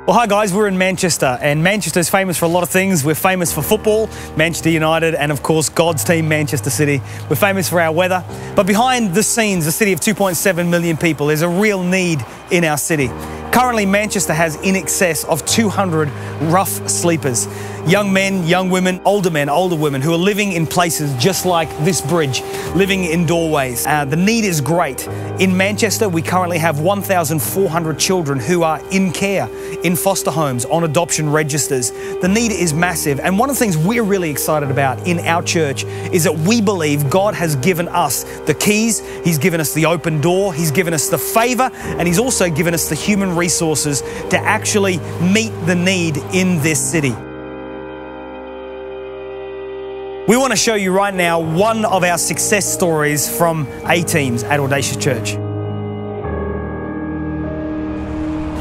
Well, hi guys, we're in Manchester, and Manchester's famous for a lot of things. We're famous for football, Manchester United, and of course God's team, Manchester City. We're famous for our weather, but behind the scenes, a city of 2.7 million people, there's a real need in our city. Currently, Manchester has in excess of 200 rough sleepers. Young men, young women, older men, older women who are living in places just like this bridge, living in doorways. The need is great. In Manchester, we currently have 1,400 children who are in care, in foster homes, on adoption registers. The need is massive. And one of the things we're really excited about in our church is that we believe God has given us the keys, He's given us the open door, He's given us the favor, and He's also given us the human resources to actually meet the need in this city. We want to show you right now one of our success stories from A-teams at Audacious Church.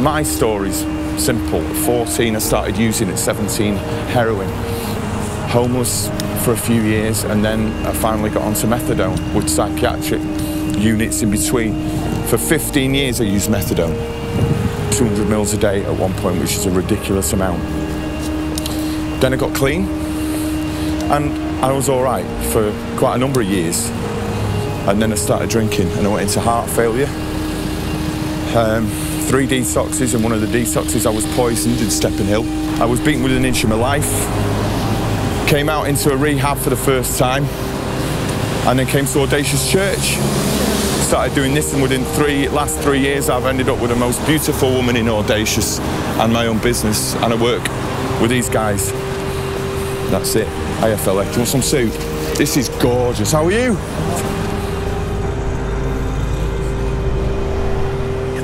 My story's simple. At 14, I started using, at 17, heroin. Homeless for a few years, and then I finally got onto methadone with psychiatric units in between. For 15 years I used methadone, 200 mils a day at one point, which is a ridiculous amount. Then I got clean, and I was all right for quite a number of years. And then I started drinking, and I went into heart failure. 3 detoxes, and one of the detoxes I was poisoned in Stepping Hill. I was beaten within an inch of my life. Came out into a rehab for the first time, and then came to Audacious Church. Started doing this, and within last 3 years I've ended up with the most beautiful woman in Audacious and my own business, and I work with these guys. That's it. AFLA. Do you want some soup? This is gorgeous. How are you?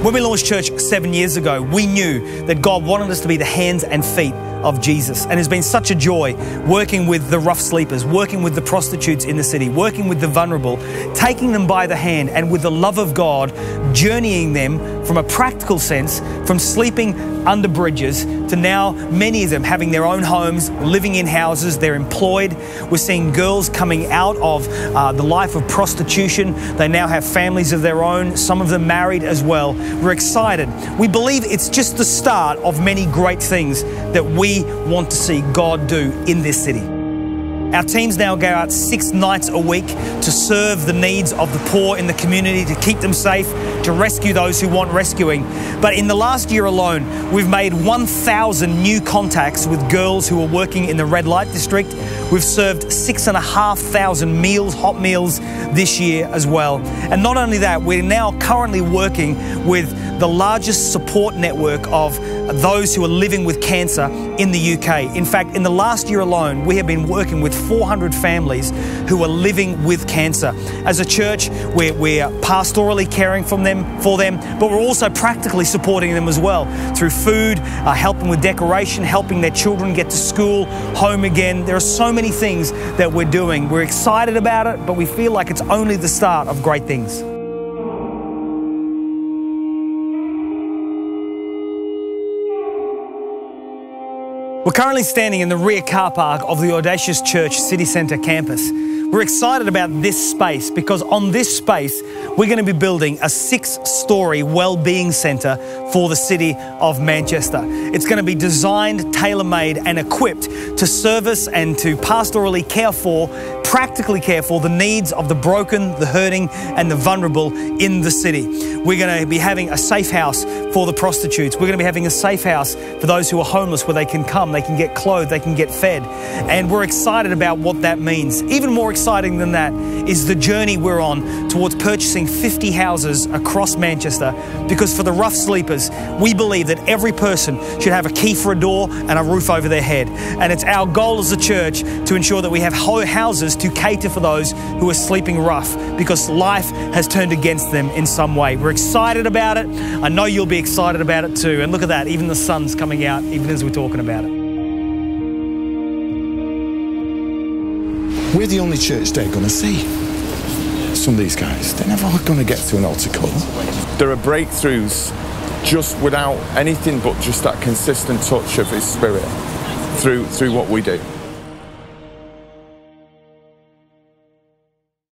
When we launched church 7 years ago, we knew that God wanted us to be the hands and feet of Jesus. And it's been such a joy working with the rough sleepers, working with the prostitutes in the city, working with the vulnerable, taking them by the hand and with the love of God, journeying them from a practical sense, from sleeping under bridges to now many of them having their own homes, living in houses, they're employed. We're seeing girls coming out of the life of prostitution. They now have families of their own, some of them married as well. We're excited. We believe it's just the start of many great things that we want to see God do in this city. Our teams now go out 6 nights a week to serve the needs of the poor in the community, to keep them safe, to rescue those who want rescuing. But in the last year alone, we've made 1,000 new contacts with girls who are working in the red light district. We've served 6,500 meals, hot meals this year as well. And not only that, we're now currently working with the largest support network of those who are living with cancer in the UK. In fact, in the last year alone, we have been working with 400 families who are living with cancer. As a church, we're pastorally caring for them, but we're also practically supporting them as well through food, helping with decoration, helping their children get to school, home again. There are so many things that we're doing. We're excited about it, but we feel like it's only the start of great things. We're currently standing in the rear car park of the Audacious Church City Centre campus. We're excited about this space because on this space, we're going to be building a 6-story well-being centre for the city of Manchester. It's going to be designed, tailor-made and equipped to service and to pastorally care for, practically care for the needs of the broken, the hurting and the vulnerable in the city. We're going to be having a safe house for the prostitutes. We're going to be having a safe house for those who are homeless where they can come, they can get clothed, they can get fed. And we're excited about what that means. Even more exciting than that is the journey we're on towards purchasing 50 houses across Manchester, because for the rough sleepers, we believe that every person should have a key for a door and a roof over their head. And it's our goal as a church to ensure that we have houses to cater for those who are sleeping rough, because life has turned against them in some way. We're excited about it. I know you'll be excited about it too. And look at that, even the sun's coming out even as we're talking about it. We're the only church they're going to see. Some of these guys, they're never going to get to an altar call. There are breakthroughs just without anything but just that consistent touch of His Spirit through what we do.